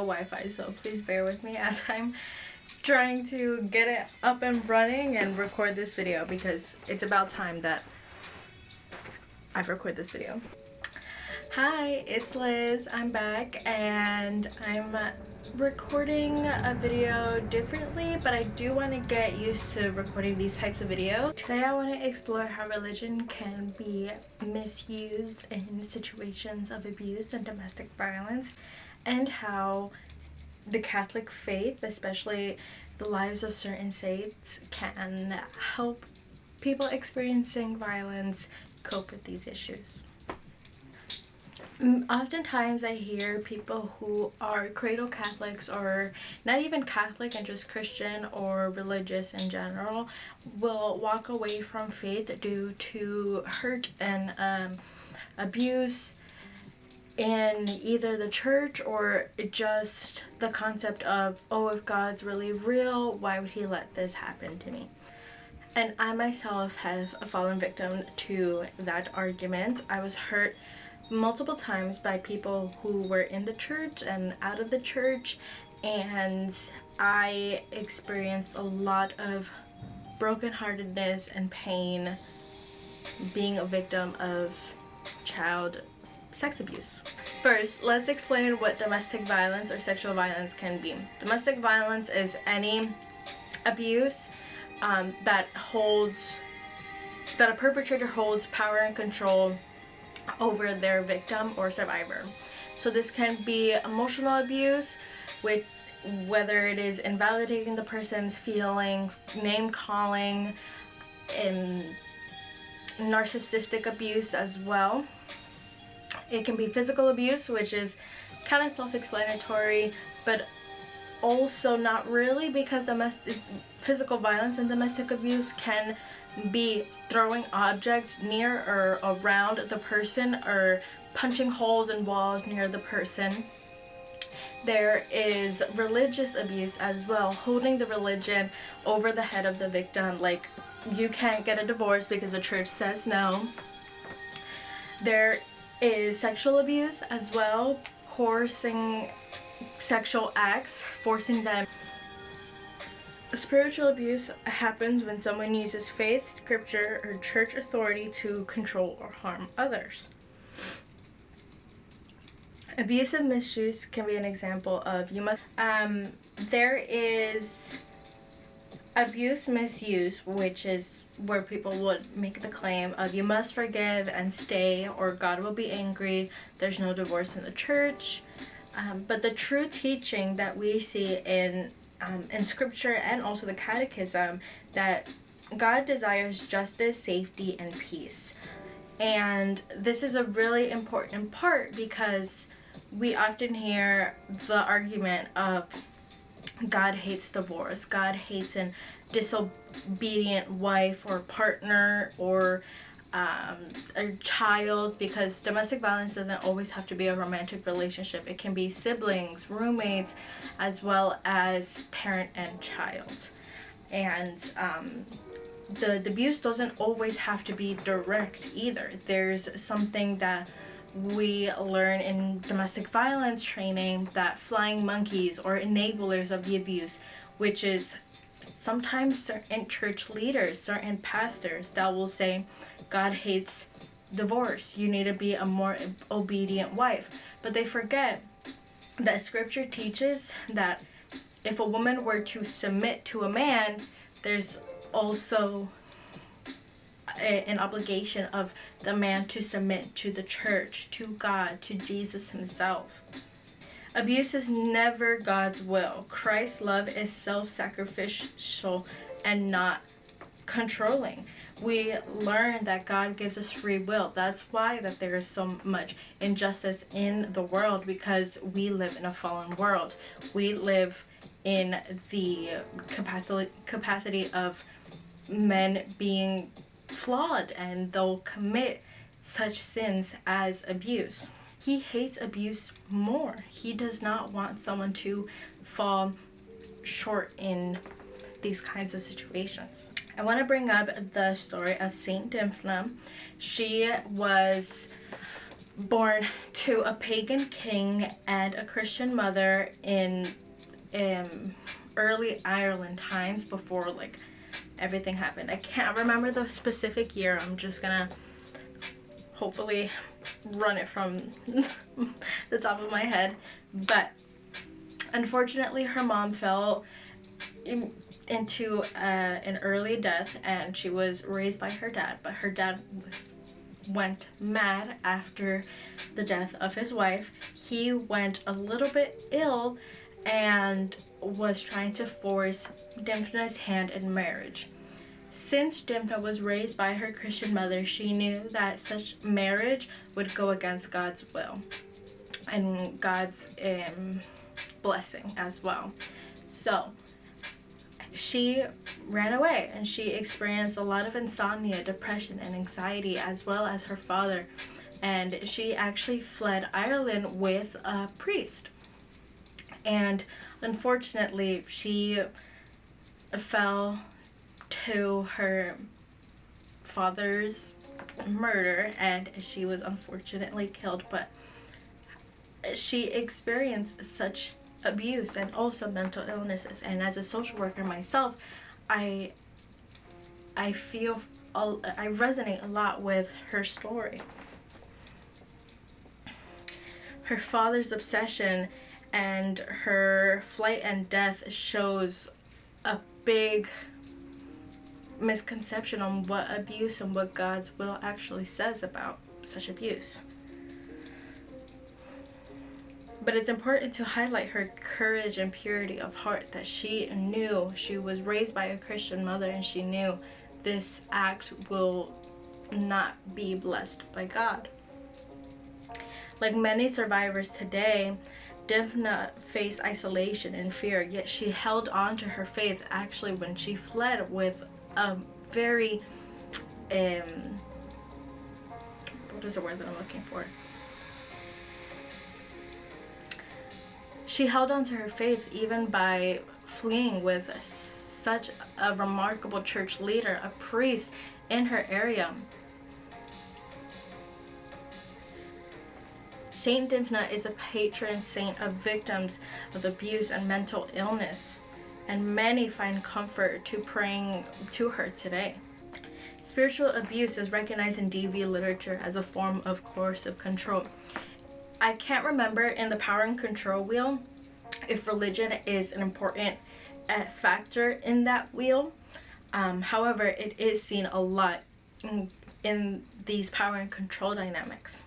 Wi-Fi, so please bear with me as I'm trying to get it up and running and record this video, because it's about time that I've recorded this video. Hi, it's Liz. I'm back and I'm recording a video differently, but I do want to get used to recording these types of videos. Today I want to explore how religion can be misused in situations of abuse and domestic violence, and how the Catholic faith, especially the lives of certain saints, can help people experiencing violence cope with these issues. Oftentimes I hear people who are cradle Catholics, or not even Catholic and just Christian or religious in general, will walk away from faith due to hurt and abuse in either the church or just the concept of, oh, if God's really real, why would he let this happen to me? And I myself have fallen victim to that argument. I was hurt multiple times by people who were in the church and out of the church, and I experienced a lot of brokenheartedness and pain being a victim of child sex abuse. First, let's explain what domestic violence or sexual violence can be. Domestic violence is any abuse that a perpetrator holds power and control over their victim or survivor. So this can be emotional abuse, whether it is invalidating the person's feelings, name calling, and narcissistic abuse as well. It can be physical abuse, which is kind of self-explanatory, but also not really, because physical violence and domestic abuse can be throwing objects near or around the person, or punching holes in walls near the person. There is religious abuse as well, holding the religion over the head of the victim, like you can't get a divorce because the church says no. There is sexual abuse as well, coercing sexual acts, forcing them. Spiritual abuse happens when someone uses faith, scripture, or church authority to control or harm others. Abusive misuse can be an example of there is abuse misuse, which is where people would make the claim of you must forgive and stay or God will be angry, there's no divorce in the church. But the true teaching that we see in scripture and also the Catechism, that God desires justice, safety, and peace. And this is a really important part, because we often hear the argument of God hates divorce, God hates an disobedient wife or partner or a child, because domestic violence doesn't always have to be a romantic relationship. It can be siblings, roommates, as well as parent and child. And the abuse doesn't always have to be direct either. There's something that we learn in domestic violence training, that flying monkeys or enablers of the abuse, which is sometimes certain church leaders, certain pastors that will say, God hates divorce, you need to be a more obedient wife. But they forget that scripture teaches that if a woman were to submit to a man, there's also an obligation of the man to submit to the church, to God, to Jesus himself. Abuse is never God's will. Christ's love is self-sacrificial and not controlling. We learn that God gives us free will. That's why that there is so much injustice in the world, because we live in a fallen world. We live in the capacity of men being flawed, and they'll commit such sins as abuse. He hates abuse more. He does not want someone to fall short in these kinds of situations. I want to bring up the story of Saint Dymphna. She was born to a pagan king and a Christian mother in early Ireland times, before like everything happened. I can't remember the specific year. I'm just gonna hopefully run it from the top of my head. But unfortunately, her mom fell into an early death, and she was raised by her dad. But her dad went mad after the death of his wife. He went a little bit ill and was trying to force Dymphna's hand in marriage. Since Dymphna was raised by her Christian mother, she knew that such marriage would go against God's will and God's blessing as well. So she ran away, and she experienced a lot of insomnia, depression, and anxiety, as well as her father. And she actually fled Ireland with a priest. And unfortunately, she fell to her father's murder, and she was unfortunately killed. But she experienced such abuse and also mental illnesses, and as a social worker myself, I feel I resonate a lot with her story. Her father's obsession and her flight and death shows a big misconception on what abuse and what God's will actually says about such abuse. But it's important to highlight her courage and purity of heart, that she knew she was raised by a Christian mother, and she knew this act will not be blessed by God. Like many survivors today, Dymphna faced isolation and fear, yet she held on to her faith actually when she fled with a very, what is the word that I'm looking for? She held on to her faith even by fleeing with such a remarkable church leader, a priest in her area. Saint Dymphna is a patron saint of victims of abuse and mental illness, and many find comfort to praying to her today. Spiritual abuse is recognized in DV literature as a form of coercive control. I can't remember in the power and control wheel if religion is an important factor in that wheel. However, it is seen a lot in these power and control dynamics.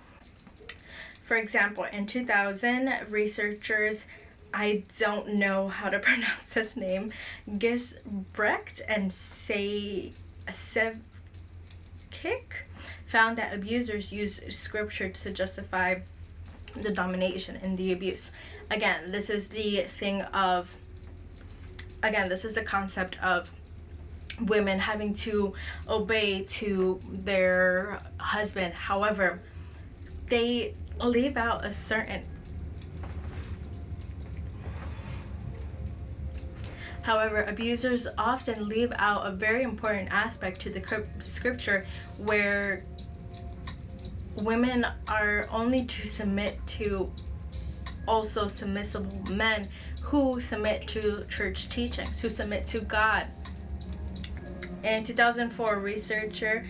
For example, in 2000, researchers, I don't know how to pronounce his name, Gisbrecht and Sevkik, found that abusers use scripture to justify the domination and the abuse. Again, this is the concept of women having to obey to their husband. However, they leave out a certain abusers often leave out a very important aspect to the scripture, where women are only to submit to also submissive men who submit to church teachings, who submit to God. In 2004, researcher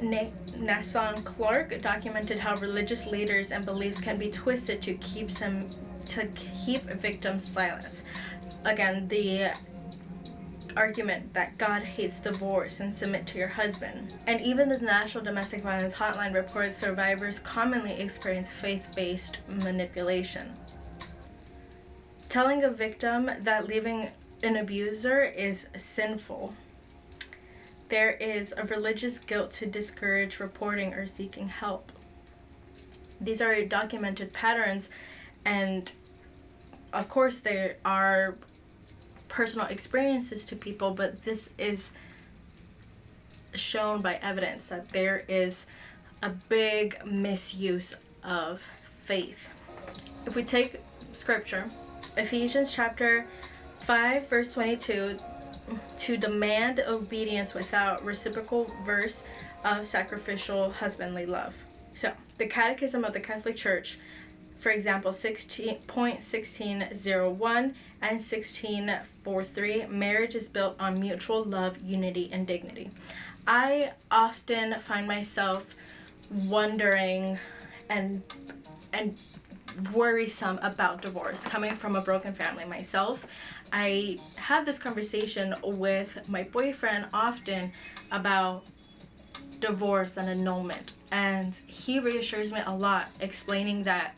Nasson Clark documented how religious leaders and beliefs can be twisted to keep victims silent. Again, the argument that God hates divorce and submit to your husband. And even the National Domestic Violence Hotline reports survivors commonly experience faith-based manipulation. Telling a victim that leaving an abuser is sinful. There is a religious guilt to discourage reporting or seeking help. These are documented patterns, and of course there are personal experiences to people, but this is shown by evidence that there is a big misuse of faith. If we take scripture, Ephesians chapter 5 verse 22, to demand obedience without reciprocal verse of sacrificial husbandly love. So, the Catechism of the Catholic Church, for example, 16.1601 and 1643, marriage is built on mutual love, unity, and dignity. I often find myself wondering and worrisome about divorce. Coming from a broken family myself, I have this conversation with my boyfriend often about divorce and annulment, and he reassures me a lot, explaining that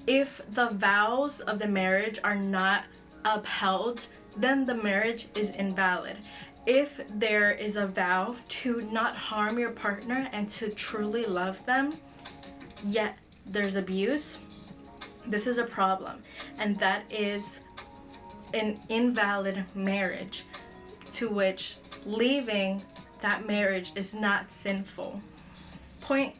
if the vows of the marriage are not upheld, then the marriage is invalid. If there is a vow to not harm your partner and to truly love them, yet there's abuse, this is a problem, and that is an invalid marriage, to which leaving that marriage is not sinful. Point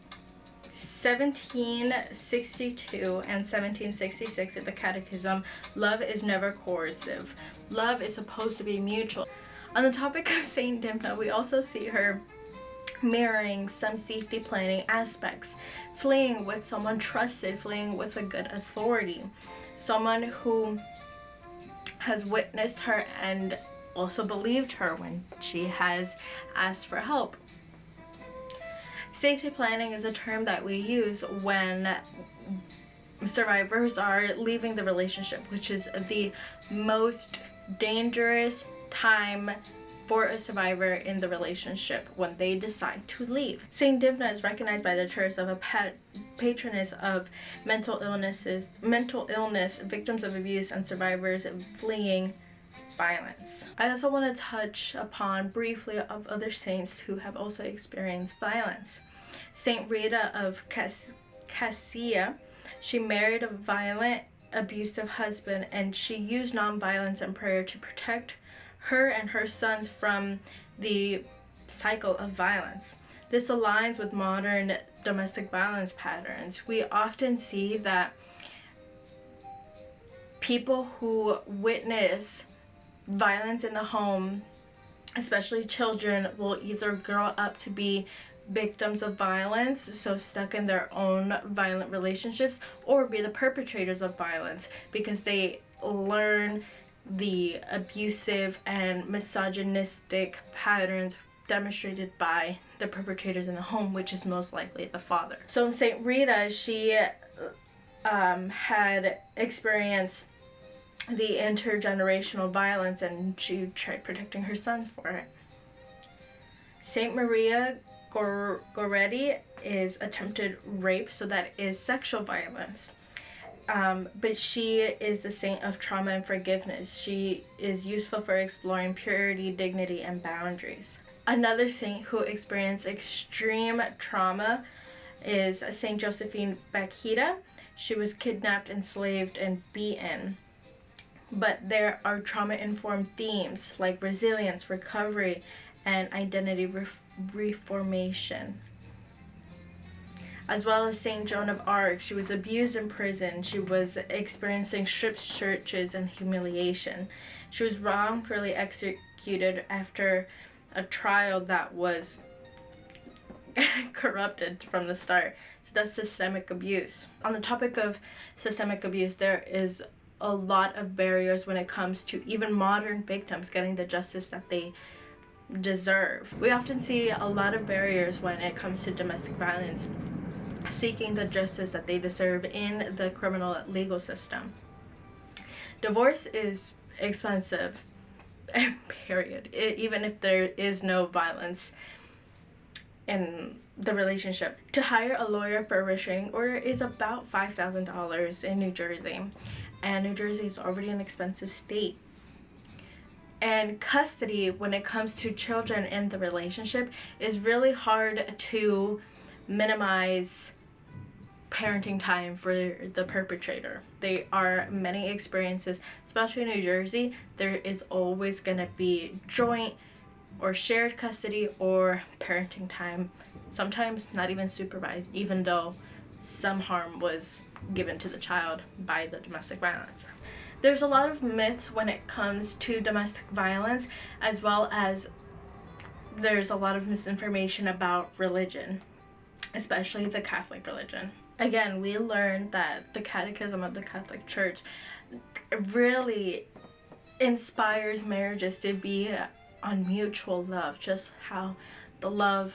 1762 and 1766 of the Catechism, love is never coercive. Love is supposed to be mutual. On the topic of Saint Dimna, we also see her mirroring some safety planning aspects, fleeing with someone trusted, fleeing with a good authority, someone who has witnessed her and also believed her when she has asked for help. Safety planning is a term that we use when survivors are leaving the relationship, which is the most dangerous time for a survivor in the relationship, when they decide to leave. Saint Dimna is recognized by the Church as a patroness of mental illness, victims of abuse, and survivors fleeing violence. I also want to touch upon briefly of other saints who have also experienced violence. Saint Rita of Cassia, she married a violent, abusive husband, and she used nonviolence and prayer to protect her and her sons from the cycle of violence. This aligns with modern domestic violence patterns. We often see that people who witness violence in the home, especially children, will either grow up to be victims of violence, so stuck in their own violent relationships, or be the perpetrators of violence because they learn the abusive and misogynistic patterns demonstrated by the perpetrators in the home, which is most likely the father. So Saint Rita, she had experienced the intergenerational violence, and she tried protecting her sons for it. Saint Maria Goretti is attempted rape, so that is sexual violence. But she is the saint of trauma and forgiveness. She is useful for exploring purity, dignity, and boundaries. Another saint who experienced extreme trauma is Saint Josephine Bakhita. She was kidnapped, enslaved, and beaten. But there are trauma-informed themes like resilience, recovery, and identity reformation. As well as Saint Joan of Arc, she was abused in prison. She was experiencing stripped churches and humiliation. She was wrongfully executed after a trial that was corrupted from the start. So that's systemic abuse. On the topic of systemic abuse, there is a lot of barriers when it comes to even modern victims getting the justice that they deserve. We often see a lot of barriers when it comes to domestic violence, seeking the justice that they deserve in the criminal legal system. Divorce is expensive, period. Even if there is no violence in the relationship. To hire a lawyer for a restraining order is about $5,000 in New Jersey, and New Jersey is already an expensive state. And custody, when it comes to children in the relationship, is really hard to minimize parenting time for the perpetrator. There are many experiences, especially in New Jersey, there is always going to be joint or shared custody or parenting time, sometimes not even supervised, even though some harm was given to the child by the domestic violence. There's a lot of myths when it comes to domestic violence, as well as there's a lot of misinformation about religion. especially the Catholic religion. Again, we learned that the Catechism of the Catholic Church really inspires marriages to be on mutual love, just how the love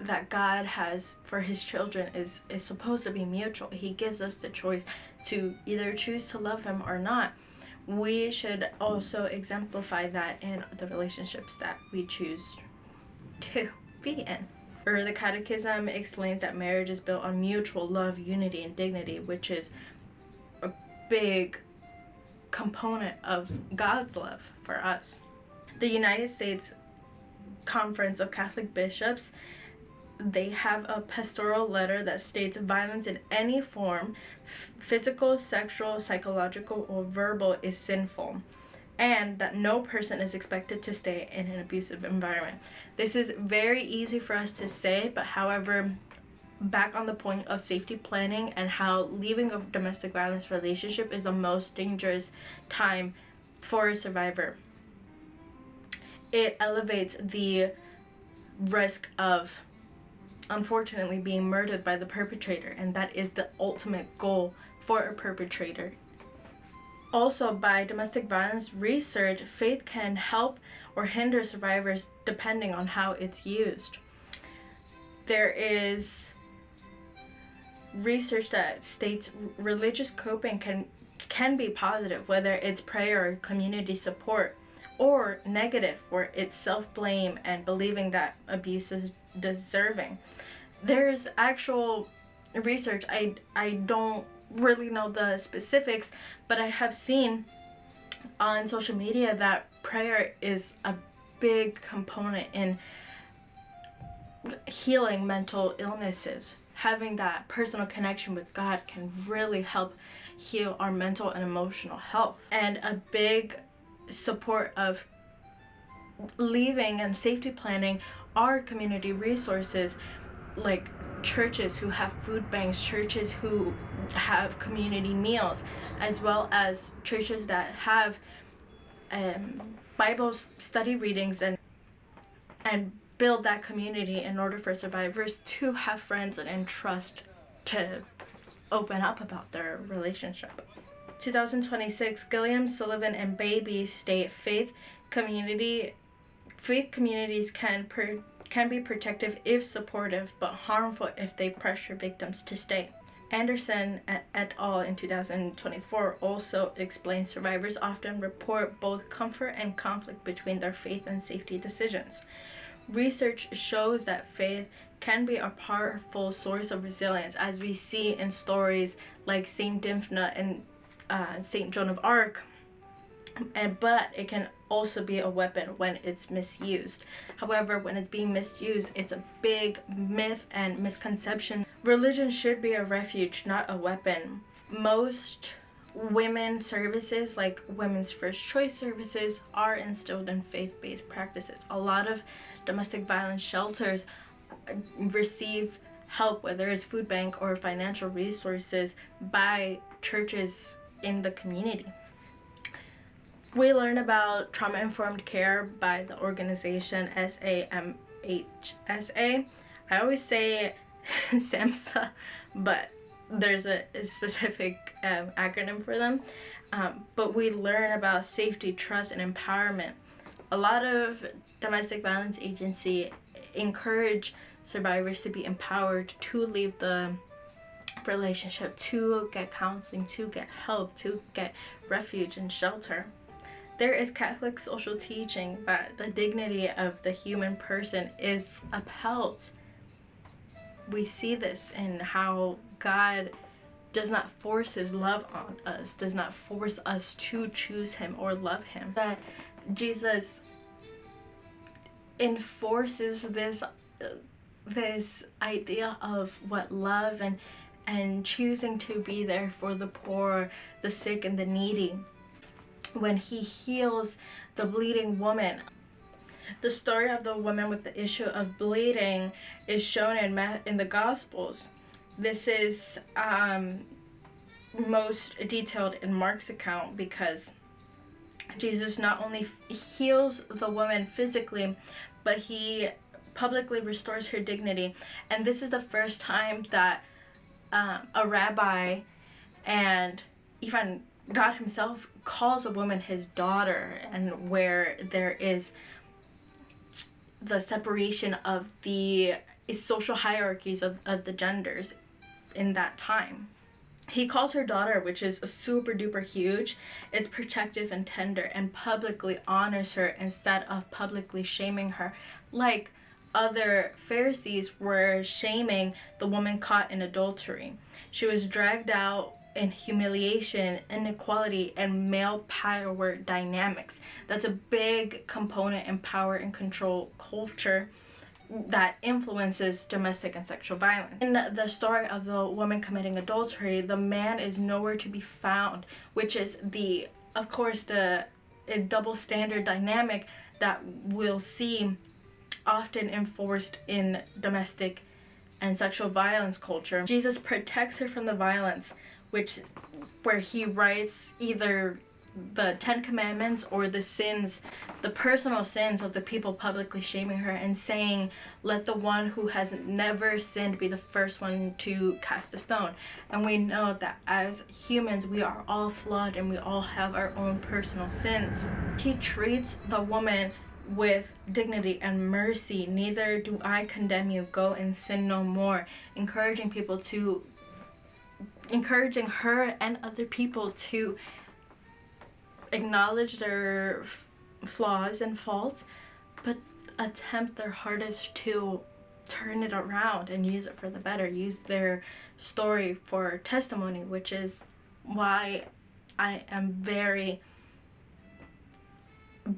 that God has for his children is supposed to be mutual. He gives us the choice to either choose to love him or not. We should also exemplify that in the relationships that we choose to be in. Or the Catechism explains that marriage is built on mutual love, unity, and dignity, which is a big component of God's love for us. The United States Conference of Catholic Bishops, they have a pastoral letter that states violence in any form, physical, sexual, psychological, or verbal, is sinful, and that no person is expected to stay in an abusive environment. This is very easy for us to say, but however, back on the point of safety planning and how leaving a domestic violence relationship is the most dangerous time for a survivor. It elevates the risk of, unfortunately, being murdered by the perpetrator, and that is the ultimate goal for a perpetrator. Also, by domestic violence research, faith can help or hinder survivors depending on how it's used. There is research that states religious coping can be positive, whether it's prayer or community support, or negative, where it's self-blame and believing that abuse is deserving. There's actual research, I don't really know the specifics, but I have seen on social media that prayer is a big component in healing mental illnesses. Having that personal connection with God can really help heal our mental and emotional health. And a big support of leaving and safety planning are community resources, like churches who have food banks, churches who have community meals, as well as churches that have Bible study readings and build that community in order for survivors to have friends and trust to open up about their relationship. 2026, Gillum, Sullivan, and Bybee state faith communities can be protective if supportive, but harmful if they pressure victims to stay. Anderson et al. In 2024 also explains survivors often report both comfort and conflict between their faith and safety decisions. Research shows that faith can be a powerful source of resilience, as we see in stories like Saint Dymphna and Saint Joan of Arc, but it can also be a weapon when it's misused. However, when it's being misused, it's a big myth and misconception. Religion should be a refuge, not a weapon. Most women's services, like women's first choice services, are instilled in faith-based practices. A lot of domestic violence shelters receive help, whether it's food bank or financial resources, by churches in the community. We learn about trauma-informed care by the organization SAMHSA. I always say SAMHSA, but there's a specific acronym for them. But we learn about safety, trust, and empowerment. A lot of domestic violence agencies encourage survivors to be empowered to leave the relationship, to get counseling, to get help, to get refuge and shelter. There is Catholic social teaching that the dignity of the human person is upheld. We see this in how God does not force his love on us, does not force us to choose him or love him. That Jesus enforces this idea of what love and choosing to be there for the poor, the sick, and the needy. When he heals the bleeding woman. The story of the woman with the issue of bleeding is shown in the Gospels. This is most detailed in Mark's account, because Jesus not only heals the woman physically, but he publicly restores her dignity. And this is the first time that a rabbi and even God himself calls a woman his daughter, and where there is the separation of the social hierarchies of the genders in that time. He calls her daughter, which is super duper huge. It's protective and tender, and publicly honors her instead of publicly shaming her, like other Pharisees were shaming the woman caught in adultery. She was dragged out in humiliation, inequality, and male power dynamics. That's a big component in power and control culture that influences domestic and sexual violence. In the story of the woman committing adultery, the man is nowhere to be found, which is of course the double standard dynamic that we'll see often enforced in domestic and sexual violence culture. Jesus protects her from the violence, where he writes either the 10 Commandments or the sins, the personal sins of the people publicly shaming her, and saying, let the one who has never sinned be the first one to cast a stone. And we know that as humans, we are all flawed and we all have our own personal sins. He treats the woman with dignity and mercy. Neither do I condemn you, go and sin no more, encouraging her and other people to acknowledge their flaws and faults, but attempt their hardest to turn it around and use it for the better, use their story for testimony, which is why I am very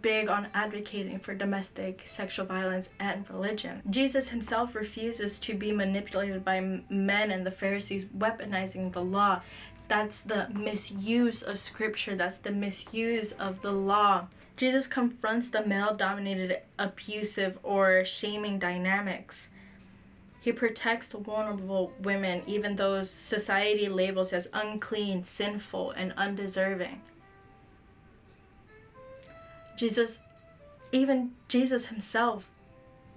big on advocating for domestic sexual violence and religion. Jesus himself refuses to be manipulated by men and the Pharisees weaponizing the law. That's the misuse of scripture. That's the misuse of the law. Jesus confronts the male-dominated, abusive, or shaming dynamics. He protects the vulnerable women, even those society labels as unclean, sinful, and undeserving. Even Jesus himself,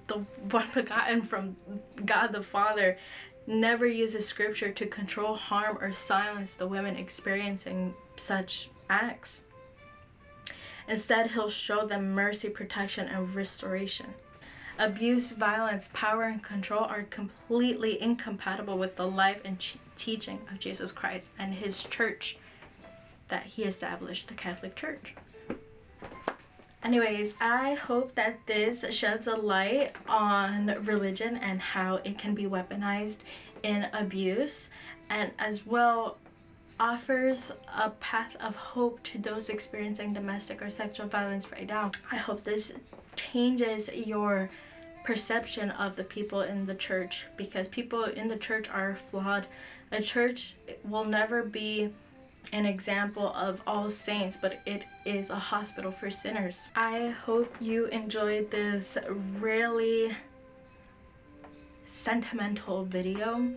the one begotten from God the Father, never uses scripture to control, harm, or silence the women experiencing such acts. Instead, he'll show them mercy, protection, and restoration. Abuse, violence, power, and control are completely incompatible with the life and teaching of Jesus Christ and his church that he established, the Catholic Church. Anyways, I hope that this sheds a light on religion and how it can be weaponized in abuse, and as well offers a path of hope to those experiencing domestic or sexual violence right now. I hope this changes your perception of the people in the church, because people in the church are flawed. A church will never be an example of all saints, but it is a hospital for sinners. I hope you enjoyed this really sentimental video,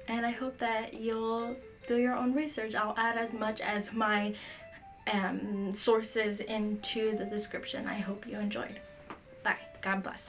and I hope that you'll do your own research. I'll add as much as my sources into the description. I hope you enjoyed. Bye. God bless.